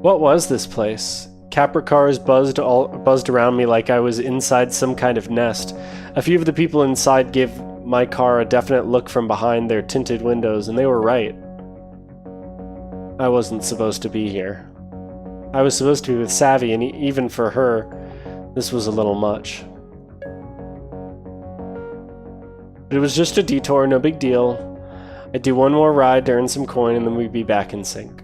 What was this place? Capra cars buzzed around me like I was inside some kind of nest. A few of the people inside gave my car a definite look from behind their tinted windows, and they were right. I wasn't supposed to be here. I was supposed to be with Savy, and even for her, this was a little much. But it was just a detour, no big deal. I'd do one more ride to earn some coin, and then we'd be back in sync.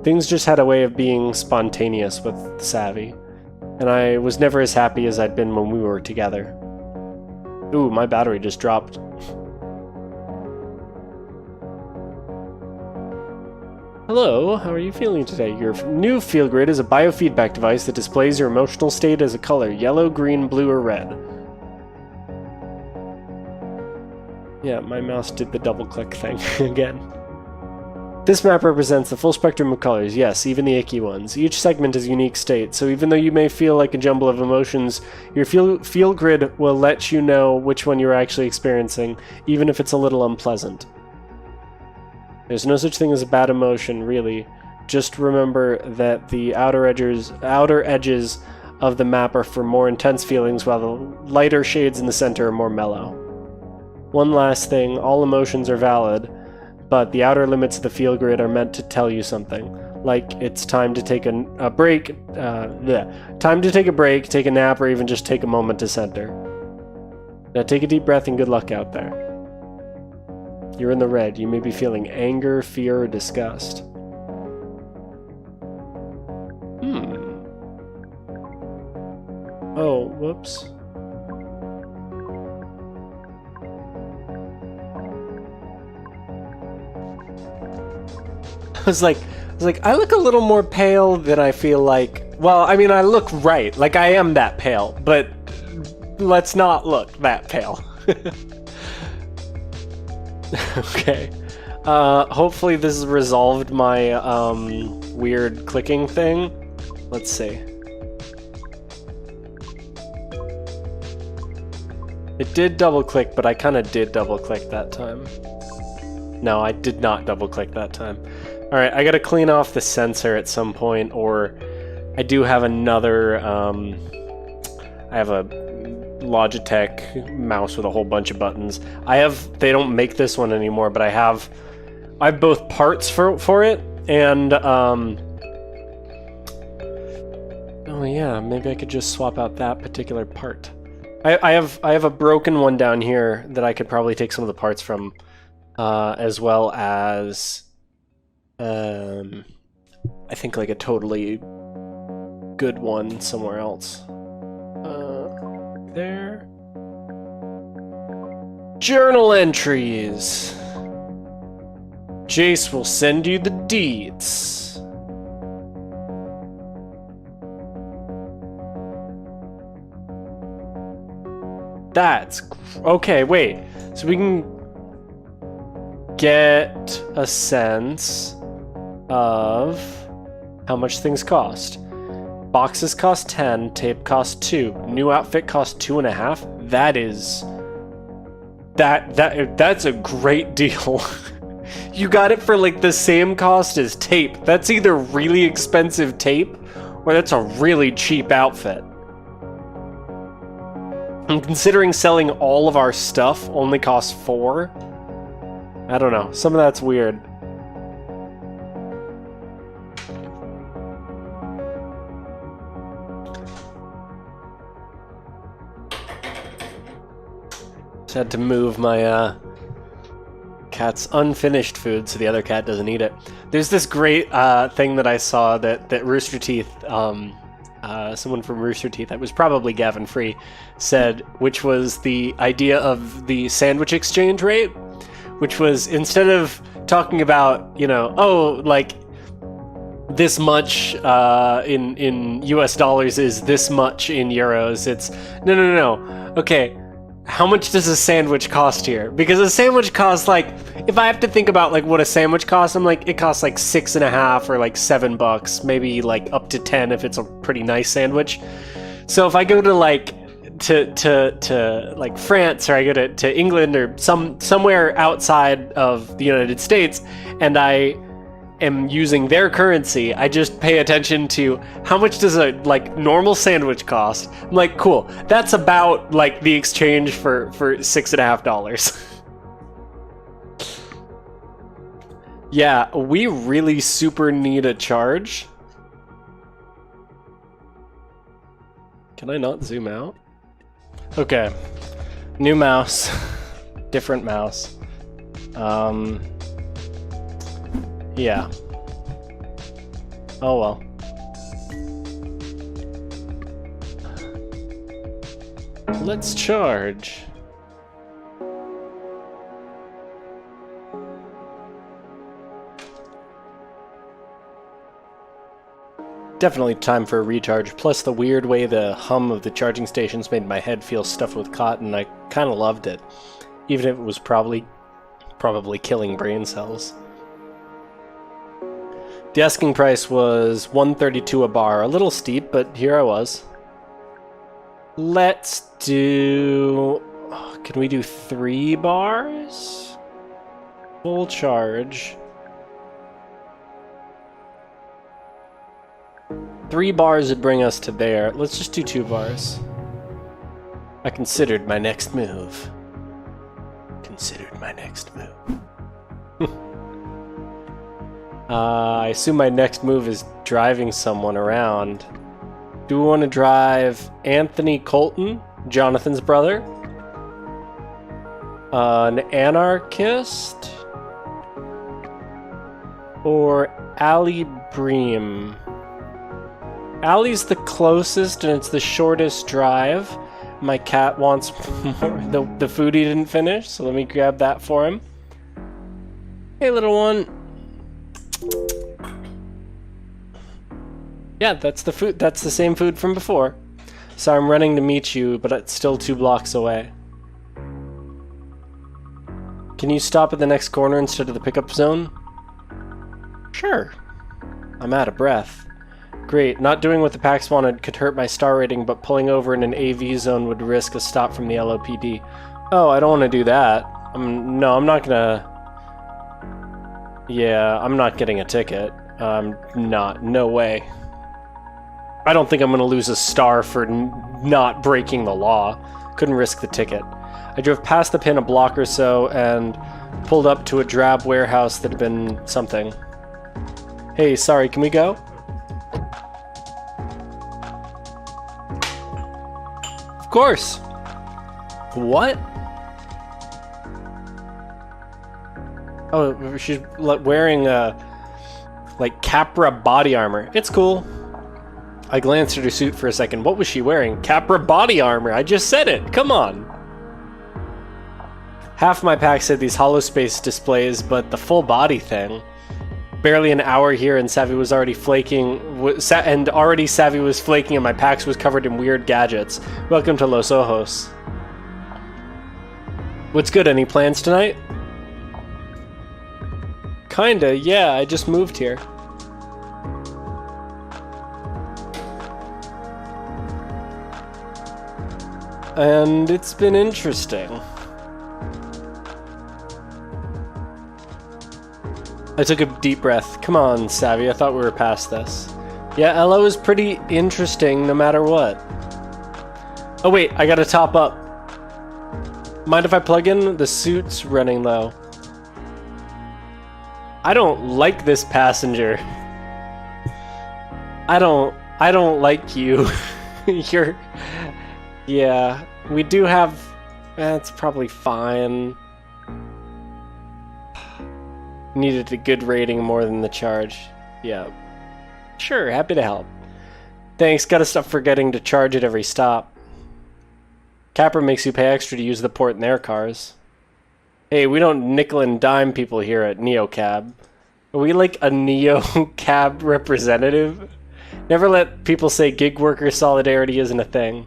Things just had a way of being spontaneous with Savy, and I was never as happy as I'd been when we were together. Ooh, my battery just dropped. Hello, how are you feeling today? Your new Feel Grid is a biofeedback device that displays your emotional state as a color, yellow, green, blue, or red. Yeah, my mouse did the double-click thing again. This map represents the full spectrum of colors, yes, even the icky ones. Each segment is a unique state, so even though you may feel like a jumble of emotions, your feel grid will let you know which one you're actually experiencing, even if it's a little unpleasant. There's no such thing as a bad emotion, really. Just remember that the outer edges of the map are for more intense feelings, while the lighter shades in the center are more mellow. One last thing, all emotions are valid, but the outer limits of the feel grid are meant to tell you something. Like it's time to take a break, time to take a break, take a nap, or even just take a moment to center. Now take a deep breath and good luck out there. You're in the red. You may be feeling anger, fear, or disgust. Oh, whoops. I was like, I look a little more pale than I feel like. Well, I mean, I look right. Like, I am that pale, but let's not look that pale. Okay. Hopefully this has resolved my weird clicking thing. Let's see. It did double click, but I kind of did double click that time. No, I did not double click that time. Alright, I gotta clean off the sensor at some point, or I do have another, I have a Logitech mouse with a whole bunch of buttons. They don't make this one anymore, but I have both parts for it, and, oh yeah, maybe I could just swap out that particular part. I have a broken one down here that I could probably take some of the parts from, as well as I think like a totally good one somewhere else. There. Journal entries. Jace will send you the deeds. That's okay. Wait, so we can get a sense of how much things cost. Boxes cost 10, tape costs 2, new outfit costs 2.5. That's a great deal. You got it for like the same cost as tape. That's either really expensive tape or that's a really cheap outfit. And considering selling all of our stuff only costs 4, I don't know. Some of that's weird. Just had to move my cat's unfinished food so the other cat doesn't eat it. There's this great thing that I saw that Rooster Teeth, someone from Rooster Teeth, that was probably Gavin Free, said, which was the idea of the sandwich exchange rate, which was instead of talking about, you know, oh, like this much in US dollars is this much in euros, it's no. Okay, how much does a sandwich cost here? Because a sandwich costs, like, if I have to think about like what a sandwich costs, I'm like, it costs like $6.50 or like $7, maybe like up to 10 if it's a pretty nice sandwich. So if I go to like to like France, or I go to England, or somewhere outside of the United States, and I am using their currency. I just pay attention to how much does a like normal sandwich cost. I'm like, cool. That's about like the exchange for $6.50. Yeah, we really super need a charge. Can I not zoom out? Okay. New mouse. Different mouse. Yeah. Oh well. Let's charge. Definitely time for a recharge, plus the weird way the hum of the charging stations made my head feel stuffed with cotton. I kinda loved it. Even if it was probably killing brain cells. The asking price was $132 a bar. A little steep, but here I was. Let's do... can we do 3 bars? Full charge. 3 bars would bring us to there. Let's just do 2 bars. I considered my next move. I assume my next move is driving someone around. Do we want to drive Anthony Colton, Jonathan's brother? An anarchist? Or Ali Bream? Ali's the closest and it's the shortest drive. My cat wants more, the food he didn't finish, so let me grab that for him. Hey, little one. Yeah, that's the food. That's the same food from before. So I'm running to meet you, but it's still 2 blocks away. Can you stop at the next corner instead of the pickup zone? Sure. I'm out of breath. Great, not doing what the PAX wanted could hurt my star rating, but pulling over in an AV zone would risk a stop from the LOPD. Oh, I don't want to do that. No, I'm not gonna... Yeah, I'm not getting a ticket. No way. I don't think I'm gonna lose a star for not breaking the law. Couldn't risk the ticket. I drove past the pin a block or so and pulled up to a drab warehouse that had been something. Hey, sorry, can we go? Of course. What? Oh, she's wearing like Capra body armor. It's cool. I glanced at her suit for a second. What was she wearing? Capra body armor. I just said it. Come on. Half my pack said these holospace displays, but the full body thing. Barely an hour here and Savy was already flaking, Savy was flaking and my PAX was covered in weird gadgets. Welcome to Los Ojos. What's good, any plans tonight? Kinda, yeah, I just moved here. And it's been interesting. I took a deep breath. Come on, Savy, I thought we were past this. Yeah, LO is pretty interesting no matter what. Oh wait, I gotta top up. Mind if I plug in? The suit's running low. I don't like this passenger. I don't like you. You're... Yeah, we do have... That's probably fine. Needed a good rating more than the charge. Yeah. Sure, happy to help. Thanks, gotta stop forgetting to charge at every stop. Capra makes you pay extra to use the port in their cars. Hey, we don't nickel and dime people here at NeoCab. Are we like a NeoCab representative? Never let people say gig worker solidarity isn't a thing.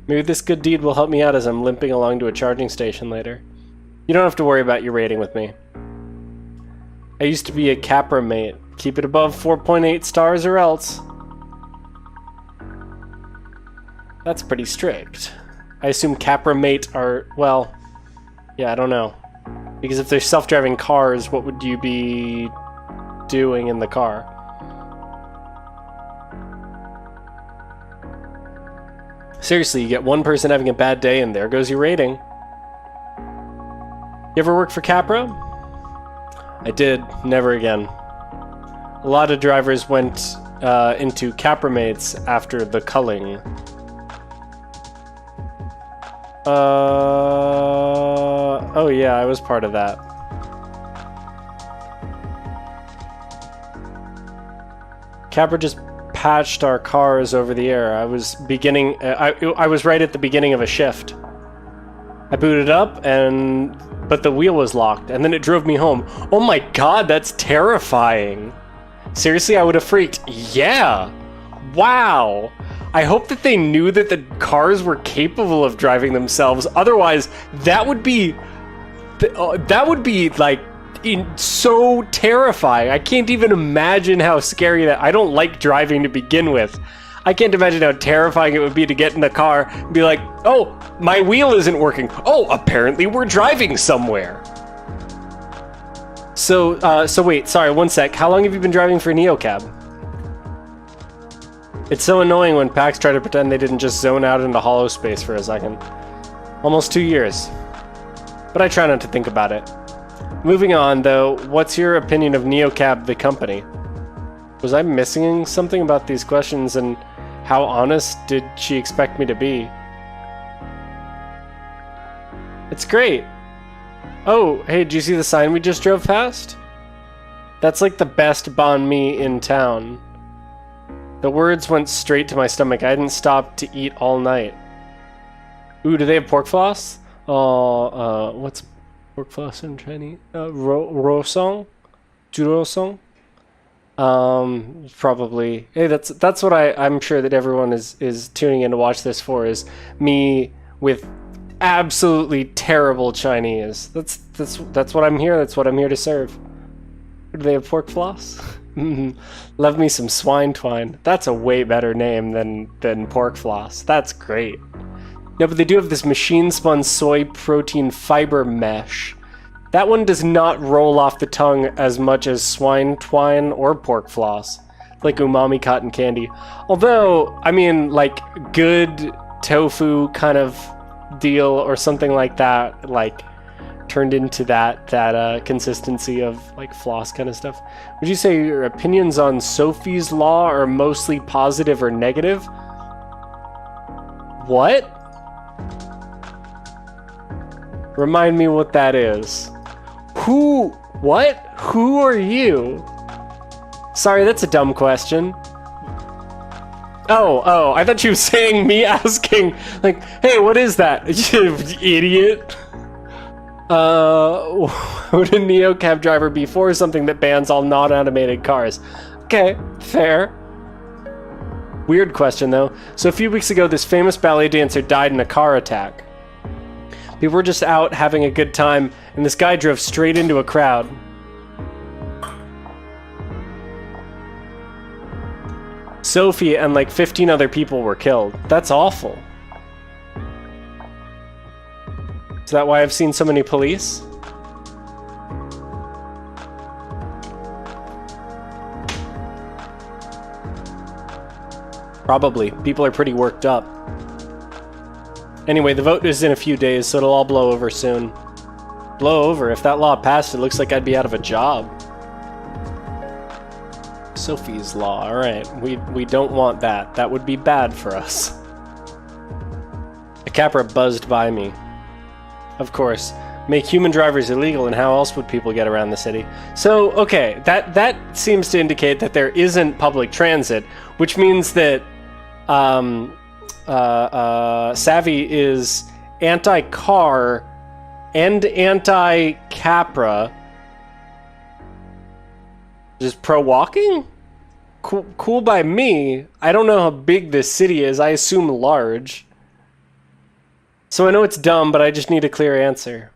Maybe this good deed will help me out as I'm limping along to a charging station later. You don't have to worry about your rating with me. I used to be a Capra mate. Keep it above 4.8 stars or else. That's pretty strict. I assume Capra mate are, well, yeah, I don't know. Because if they're self-driving cars, what would you be doing in the car. Seriously, you get one person having a bad day and there goes your rating. You ever work for Capra? I did. Never again. A lot of drivers went into Capra mates after the culling. Oh yeah, I was part of that. Capra just patched our cars over the air. I was beginning. I was right at the beginning of a shift. I booted up, but the wheel was locked, and then it drove me home. Oh my god, that's terrifying. Seriously, I would have freaked. Yeah. Wow. I hope that they knew that the cars were capable of driving themselves. Otherwise, that would be like so terrifying. I can't even imagine how scary that. I don't like driving to begin with. I can't imagine how terrifying it would be to get in the car and be like, "Oh, my wheel isn't working. Oh, apparently we're driving somewhere." So wait, sorry, one sec. How long have you been driving for NeoCab? It's so annoying when packs try to pretend they didn't just zone out into hollow space for a second. Almost 2 years. But I try not to think about it. Moving on, though, what's your opinion of NeoCab, the company? Was I missing something about these questions, and how honest did she expect me to be? It's great. Oh, hey, did you see the sign we just drove past? That's like the best banh mi in town. The words went straight to my stomach. I didn't stop to eat all night. Ooh, do they have pork floss? What's pork floss in Chinese? Rosong? Jurosong? Probably. Hey, that's what I'm sure that everyone is tuning in to watch this for, is me with absolutely terrible Chinese. That's what I'm here. That's what I'm here to serve. Do they have pork floss? Love me some swine twine. That's a way better name than pork floss. That's great. No, but they do have this machine-spun soy protein fiber mesh. That one does not roll off the tongue as much as swine twine or pork floss, like umami cotton candy. Although, I mean, like good tofu kind of deal or something like that, like turned into that consistency of like floss kind of stuff. Would you say your opinions on Sophie's Law are mostly positive or negative? What? Remind me what that is. Who? What? Who are you? Sorry, that's a dumb question. Oh, I thought you were saying me asking, like, hey, what is that? You idiot. Would a NeoCab driver be for something that bans all non-automated cars? Okay, fair. Weird question, though. So a few weeks ago, this famous ballet dancer died in a car attack. People were just out having a good time, and this guy drove straight into a crowd. Sophie and like 15 other people were killed. That's awful. Is that why I've seen so many police? Probably. People are pretty worked up. Anyway, the vote is in a few days, so it'll all blow over soon. Blow over? If that law passed, it looks like I'd be out of a job. Sophie's Law. Alright, we don't want that. That would be bad for us. A Capra buzzed by me. Of course. Make human drivers illegal, and how else would people get around the city? So, okay, that seems to indicate that there isn't public transit, which means that Savy is anti-car and anti-Capra. Just pro-walking? Cool by me. I don't know how big this city is. I assume large. So I know it's dumb, but I just need a clear answer.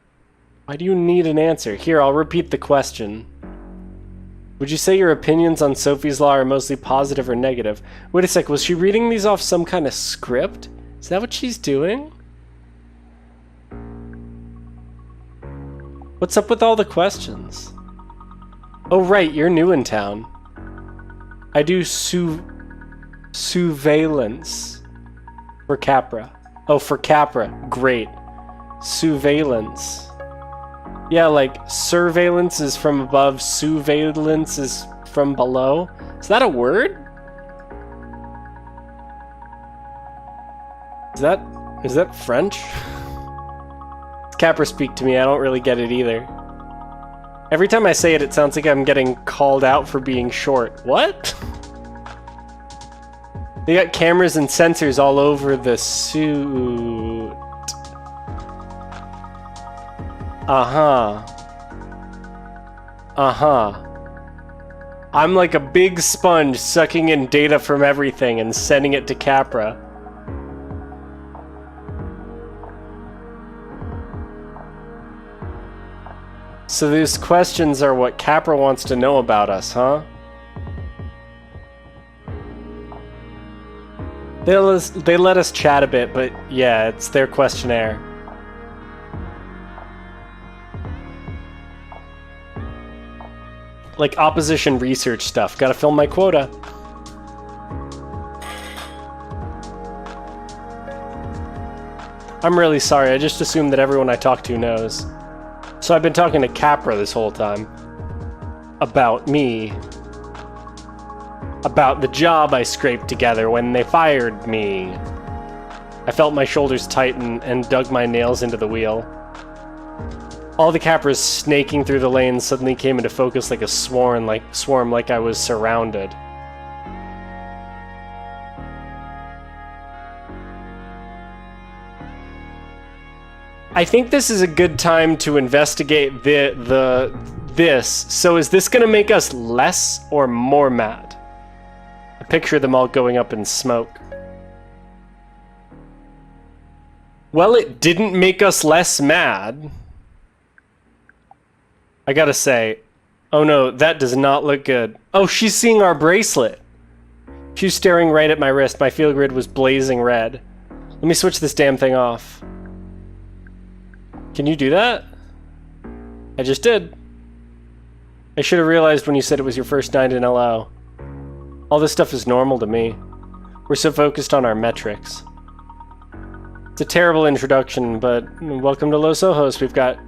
Why do you need an answer? Here, I'll repeat the question. Would you say your opinions on Sophie's Law are mostly positive or negative? Wait a sec, was she reading these off some kind of script? Is that what she's doing? What's up with all the questions? Oh, right, you're new in town. I do surveillance for Capra. Oh, for Capra. Great. Surveillance. Yeah, like, surveillance is from above, surveillance is from below. Is that a word? Is that French? Capra speak to me, I don't really get it either. Every time I say it, it sounds like I'm getting called out for being short. What? They got cameras and sensors all over the suit. Uh-huh. Uh-huh. I'm like a big sponge sucking in data from everything and sending it to Capra. So these questions are what Capra wants to know about us, huh? They let us chat a bit, but yeah, it's their questionnaire. Like opposition research stuff. Gotta fill my quota. I'm really sorry, I just assumed that everyone I talk to knows. So I've been talking to Capra this whole time. About me. About the job I scraped together when they fired me. I felt my shoulders tighten and dug my nails into the wheel. All the Capras snaking through the lanes suddenly came into focus like a swarm, like I was surrounded. I think this is a good time to investigate this. So is this gonna make us less or more mad? I picture them all going up in smoke. Well, it didn't make us less mad. I gotta say, oh no, that does not look good. Oh, she's seeing our bracelet. She was staring right at my wrist. My field grid was blazing red. Let me switch this damn thing off. Can you do that? I just did. I should have realized when you said it was your first night in LO. All this stuff is normal to me. We're so focused on our metrics. It's a terrible introduction, but welcome to Los Ojos. We've got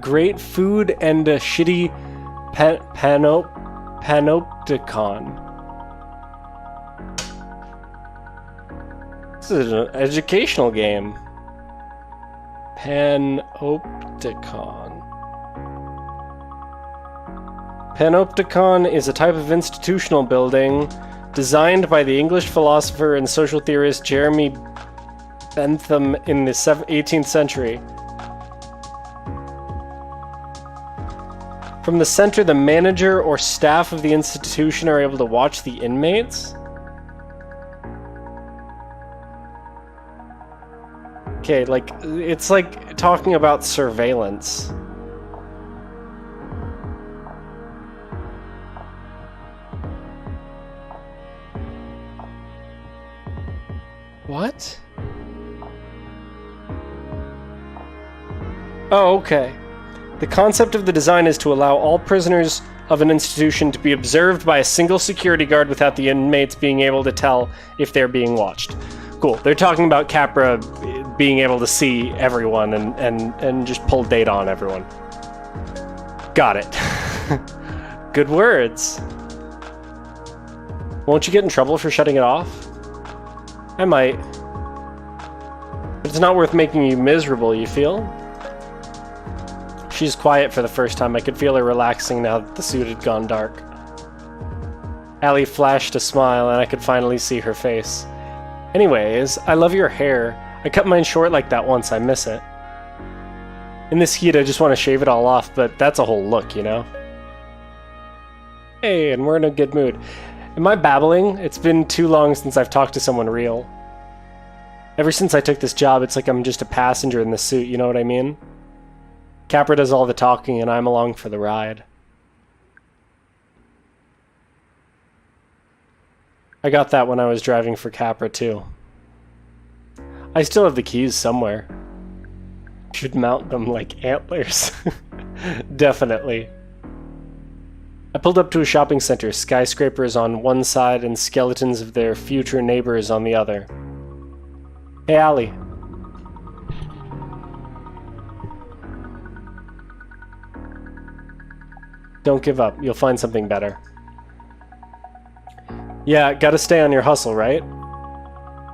great food and a shitty panopticon. This is an educational game. Panopticon. Panopticon is a type of institutional building designed by the English philosopher and social theorist Jeremy Bentham in the 18th century. From the center, the manager or staff of the institution are able to watch the inmates. Okay, like, it's like talking about surveillance. What? Oh, okay. The concept of the design is to allow all prisoners of an institution to be observed by a single security guard without the inmates being able to tell if they're being watched. Cool. They're talking about Capra being able to see everyone and just pull data on everyone. Got it. Good words. Won't you get in trouble for shutting it off? I might. But it's not worth making you miserable, you feel? She's quiet for the first time. I could feel her relaxing now that the suit had gone dark. Allie flashed a smile and I could finally see her face. Anyways, I love your hair. I cut mine short like that once. I miss it. In this heat, I just want to shave it all off, but that's a whole look, you know? Hey, and we're in a good mood. Am I babbling? It's been too long since I've talked to someone real. Ever since I took this job, it's like I'm just a passenger in the suit, you know what I mean? Capra does all the talking and I'm along for the ride. I got that when I was driving for Capra too. I still have the keys somewhere. Should mount them like antlers. Definitely. I pulled up to a shopping center, skyscrapers on one side and skeletons of their future neighbors on the other. Hey, Allie. Don't give up. You'll find something better. Yeah, gotta stay on your hustle, right?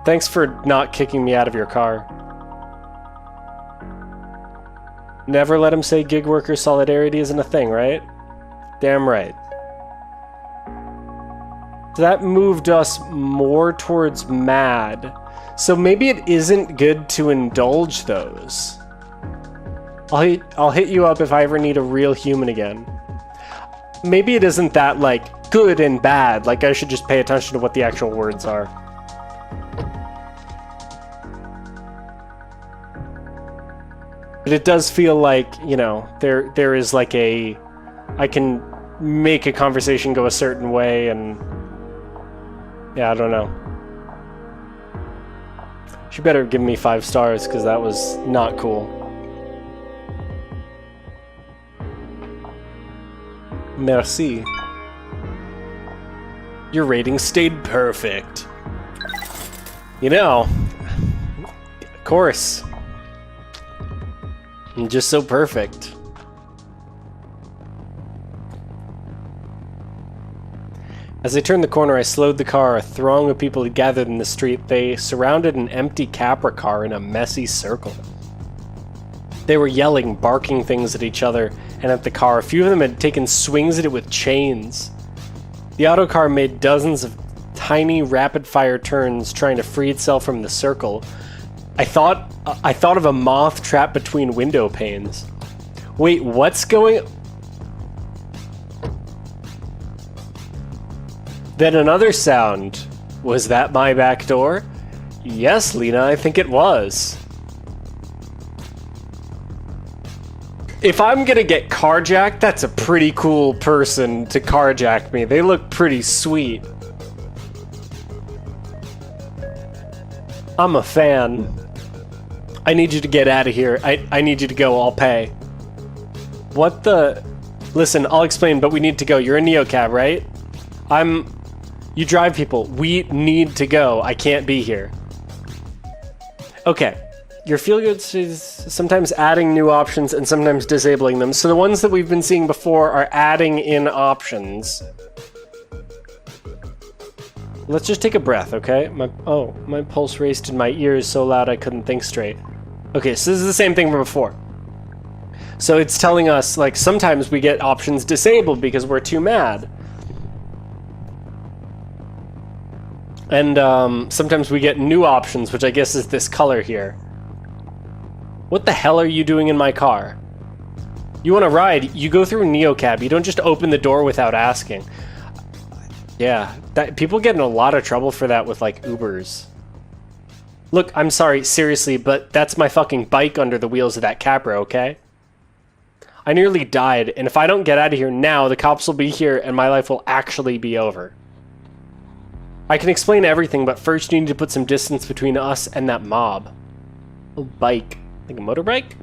Thanks for not kicking me out of your car. Never let him say gig worker solidarity isn't a thing, right? Damn right. So that moved us more towards mad. So maybe it isn't good to indulge those. I'll hit you up if I ever need a real human again. Maybe it isn't that, like, good and bad. Like, I should just pay attention to what the actual words are. But it does feel like, you know, there is like a... I can make a conversation go a certain way and... Yeah, I don't know. She better give me 5 stars, because that was not cool. Merci. Your rating stayed perfect. You know, of course. I'm just so perfect. As I turned the corner, I slowed the car. A throng of people had gathered in the street. They surrounded an empty Capra car in a messy circle. They were yelling, barking things at each other and at the car. A few of them had taken swings at it with chains. The autocar made dozens of tiny, rapid-fire turns, trying to free itself from the circle. I thought of a moth trapped between window panes. Wait, what's going... Then another sound. Was that my back door? Yes, Lina, I think it was. If I'm gonna get carjacked, that's a pretty cool person to carjack me. They look pretty sweet. I'm a fan. I need you to get out of here. I need you to go, I'll pay. What the... Listen, I'll explain, but we need to go. You're a neocab, right? You drive people. We need to go. I can't be here. Okay. Your feel-good is sometimes adding new options and sometimes disabling them. So the ones that we've been seeing before are adding in options. Let's just take a breath, okay? My pulse raced in my ears so loud I couldn't think straight. Okay, so this is the same thing from before. So it's telling us, like, sometimes we get options disabled because we're too mad. And sometimes we get new options, which I guess is this color here. What the hell are you doing in my car? You want to ride, you go through a neocab. You don't just open the door without asking. Yeah, people get in a lot of trouble for that with, like, Ubers. Look, I'm sorry, seriously, but that's my fucking bike under the wheels of that Capra, okay? I nearly died, and if I don't get out of here now, the cops will be here and my life will actually be over. I can explain everything, but first you need to put some distance between us and that mob. Oh, bike. Like a motorbike?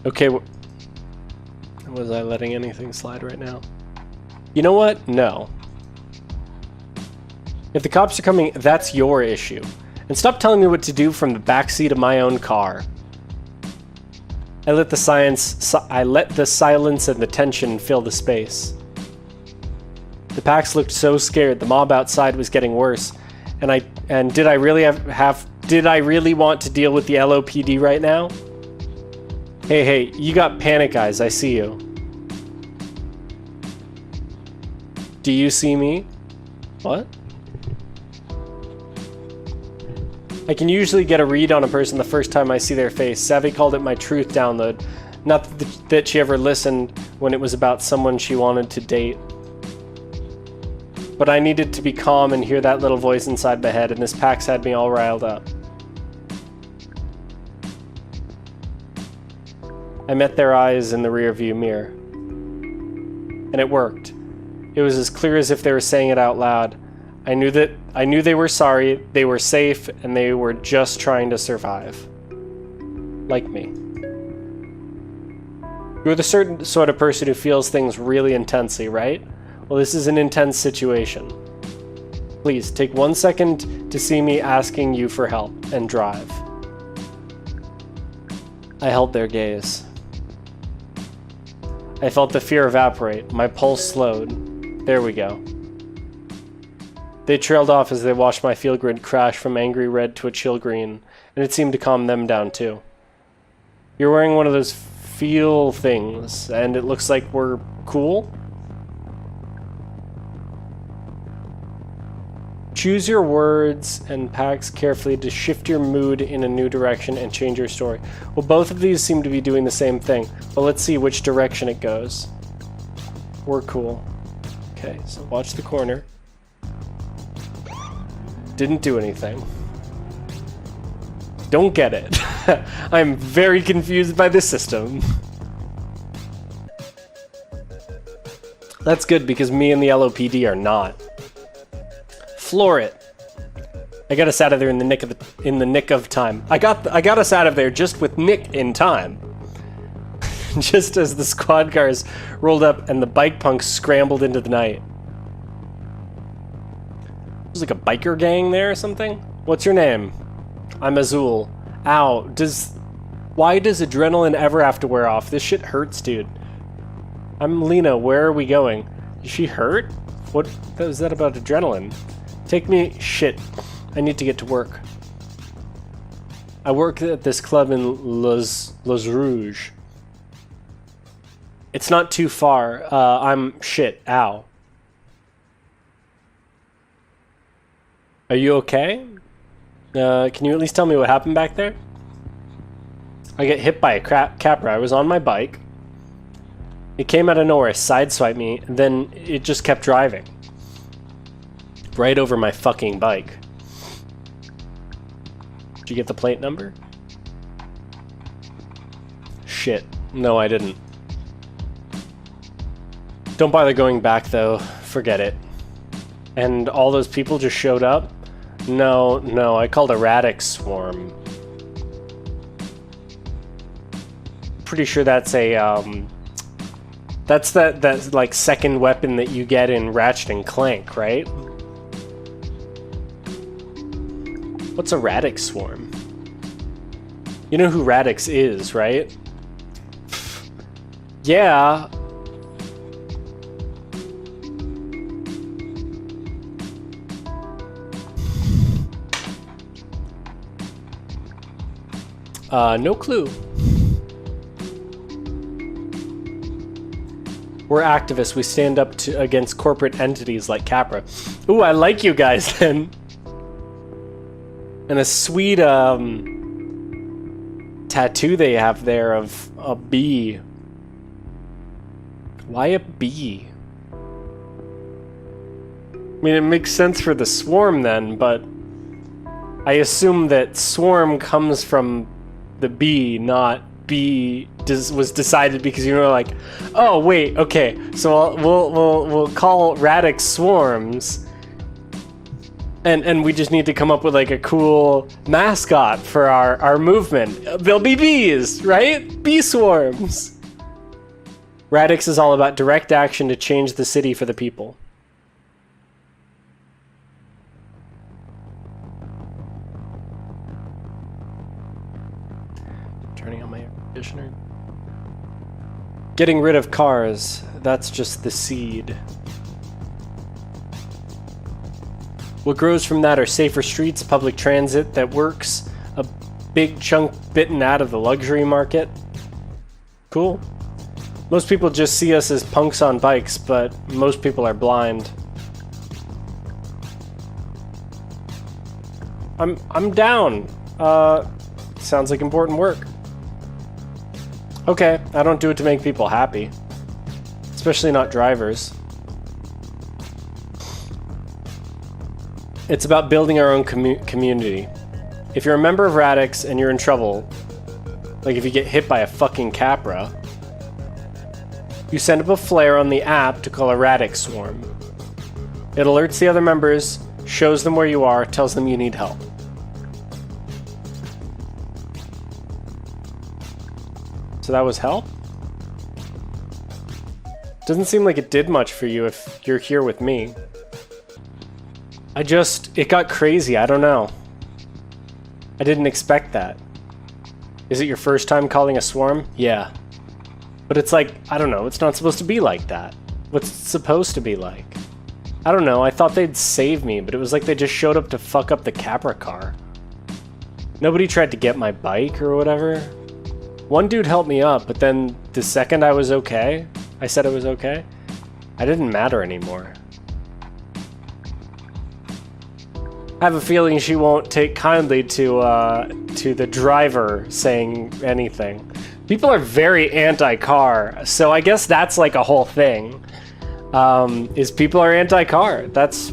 Okay, was I letting anything slide right now? You know what? No. If the cops are coming, that's your issue. And stop telling me what to do from the backseat of my own car. I let the silence and the tension fill the space. The packs looked so scared. The mob outside was getting worse. And did I really did I really want to deal with the LOPD right now? Hey, you got panic eyes, I see you. Do you see me? What? I can usually get a read on a person the first time I see their face. Savy called it my truth download. Not that she ever listened when it was about someone she wanted to date. But I needed to be calm and hear that little voice inside my head, and this PAX had me all riled up. I met their eyes in the rearview mirror. And it worked. It was as clear as if they were saying it out loud. I knew they were sorry, they were safe, and they were just trying to survive. Like me. You're the certain sort of person who feels things really intensely, right? Well, this is an intense situation. Please, take 1 second to see me asking you for help, and drive. I held their gaze. I felt the fear evaporate. My pulse slowed. There we go. They trailed off as they watched my field grid crash from angry red to a chill green, and it seemed to calm them down too. You're wearing one of those feel things, and it looks like we're cool? Choose your words and packs carefully to shift your mood in a new direction and change your story. Well, both of these seem to be doing the same thing, but let's see which direction it goes. We're cool. Okay, so watch the corner. Didn't do anything. Don't get it. I'm very confused by this system. That's good because me and the LOPD are not. Floor it. I got us out of there in the nick of time. I got us out of there just with Nick in time. Just as the squad cars rolled up and the bike punks scrambled into the night. There's like a biker gang there or something? What's your name? I'm Azul. Ow. Why does adrenaline ever have to wear off? This shit hurts, dude. I'm Lina. Where are we going? Is she hurt? What is that about adrenaline? Take me... Shit. I need to get to work. I work at this club in Los Rouge. It's not too far. I'm... Shit. Ow. Are you okay? Can you at least tell me what happened back there? I get hit by a Capra. I was on my bike. It came out of nowhere, sideswiped me, and then it just kept driving. Right over my fucking bike. Did you get the plate number? Shit. No, I didn't. Don't bother going back, though. Forget it. And all those people just showed up? No, I called a Radix swarm. Pretty sure that's a, that's that like second weapon that you get in Ratchet and Clank, right? What's a Radix swarm? You know who Radix is, right? Yeah. No clue. We're activists. We stand up against corporate entities like Capra. Ooh, I like you guys then. And a sweet tattoo they have there of a bee. Why a bee? I mean, it makes sense for the swarm then, but I assume that swarm comes from the bee, not bee was decided because you know, like, oh wait, okay, so we'll call Radix swarms, and we just need to come up with like a cool mascot for our movement. They'll be bees, right? Bee swarms. Radix is all about direct action to change the city for the people. Turning on my air conditioner. Getting rid of cars, that's just the seed. What grows from that are safer streets, public transit that works, a big chunk bitten out of the luxury market. Cool. Most people just see us as punks on bikes, but most people are blind. I'm down. Sounds like important work. Okay, I don't do it to make people happy. Especially not drivers. It's about building our own community. If you're a member of Radix and you're in trouble, like if you get hit by a fucking Capra, you send up a flare on the app to call a Radix swarm. It alerts the other members shows them where you are, tells them you need help. So that was help? Doesn't seem like it did much for you if you're here with me. It got crazy, I don't know. I didn't expect that. Is it your first time calling a swarm? Yeah. But it's like, I don't know, it's not supposed to be like that. What's it supposed to be like? I don't know, I thought they'd save me, but it was like they just showed up to fuck up the Capra car. Nobody tried to get my bike or whatever. One dude helped me up, but then the second I was okay, I said I was okay, I didn't matter anymore. I have a feeling she won't take kindly to the driver saying anything. People are very anti-car, so I guess that's like a whole thing. Is people are anti-car. That's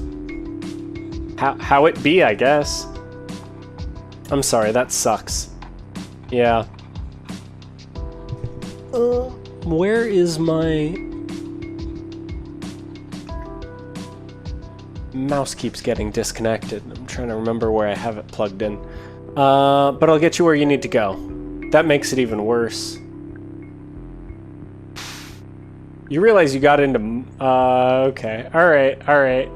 how it be, I guess. I'm sorry, that sucks. Yeah. Where is my... Mouse keeps getting disconnected. I'm trying to remember where I have it plugged in. But I'll get you where you need to go. That makes it even worse. You realize you got into... okay. Alright.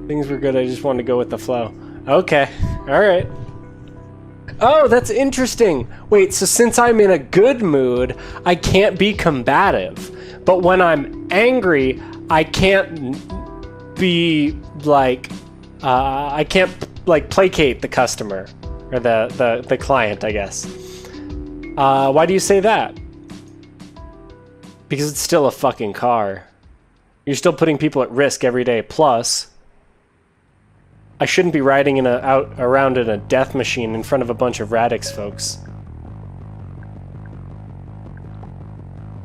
Things were good, I just wanted to go with the flow. Okay. Alright. Oh, that's interesting. Wait, so since I'm in a good mood, I can't be combative. But when I'm angry, I can't be like... I can't like placate the customer. Or the client, I guess. Why do you say that? Because it's still a fucking car. You're still putting people at risk every day. Plus, I shouldn't be riding around in a death machine in front of a bunch of Radix folks.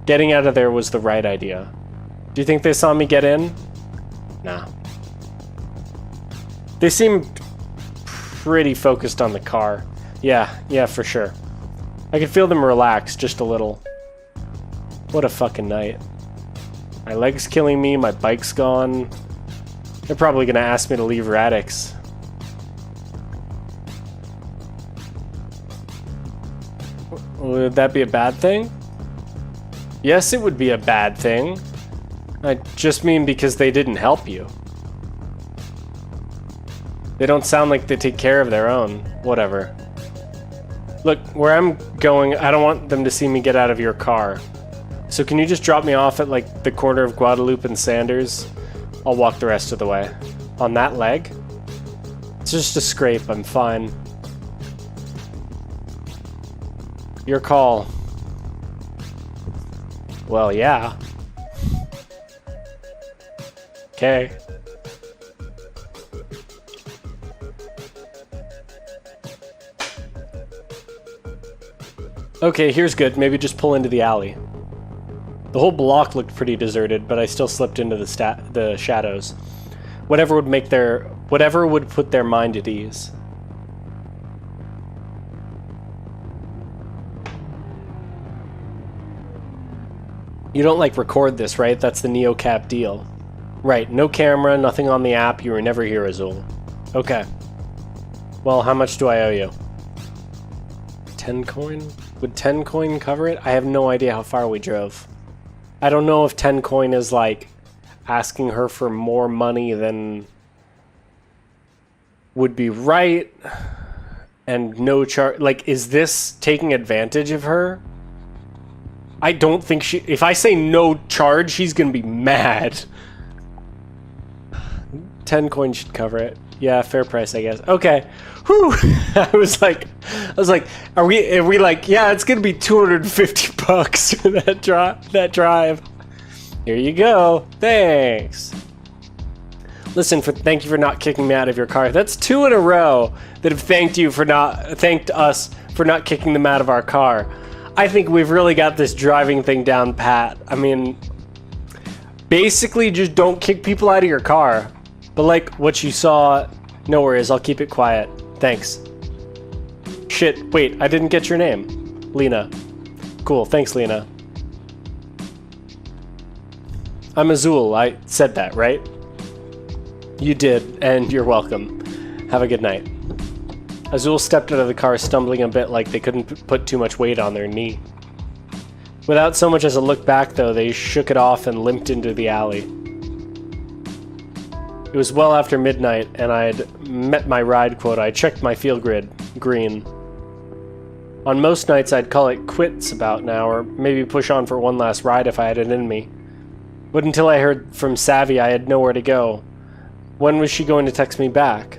Getting out of there was the right idea. Do you think they saw me get in? Nah. They seemed pretty focused on the car. Yeah, for sure. I could feel them relax just a little. What a fucking night. My leg's killing me, my bike's gone. They're probably gonna ask me to leave Radix. Would that be a bad thing? Yes, it would be a bad thing. I just mean because they didn't help you. They don't sound like they take care of their own. Whatever. Look, where I'm going, I don't want them to see me get out of your car. So can you just drop me off at like the corner of Guadalupe and Sanders? I'll walk the rest of the way. On that leg? It's just a scrape, I'm fine. Your call. Well, yeah. Okay. Okay, here's good. Maybe just pull into the alley. The whole block looked pretty deserted, but I still slipped into the shadows. Whatever would put their mind at ease. You don't like record this, right? That's the NeoCap deal. Right, no camera, nothing on the app, you were never here, Azul. Okay. Well, how much do I owe you? 10 coin? Would 10 coin cover it? I have no idea how far we drove. I don't know if 10 coin is like asking her for more money than would be right and no charge. Like, is this taking advantage of her? I don't think she... If I say no charge, she's gonna be mad. 10 coin should cover it. Yeah, fair price, I guess. Okay. Whew. I was like, are we like, yeah, it's gonna be 250 bucks for that drive. Here you go. Thanks. Listen, thank you for not kicking me out of your car. That's 2 in a row that have thanked us for not kicking them out of our car. I think we've really got this driving thing down pat. I mean, basically just don't kick people out of your car. But like what you saw, no worries, I'll keep it quiet. Thanks. Shit, wait, I didn't get your name. Lina. Cool, thanks, Lina. I'm Azul, I said that, right? You did, and you're welcome. Have a good night. Azul stepped out of the car, stumbling a bit like they couldn't put too much weight on their knee. Without so much as a look back, though, they shook it off and limped into the alley. It was well after midnight, and I had met my ride quota. I checked my field grid. Green. On most nights, I'd call it quits about now, or maybe push on for one last ride if I had it in me. But until I heard from Savy, I had nowhere to go. When was she going to text me back?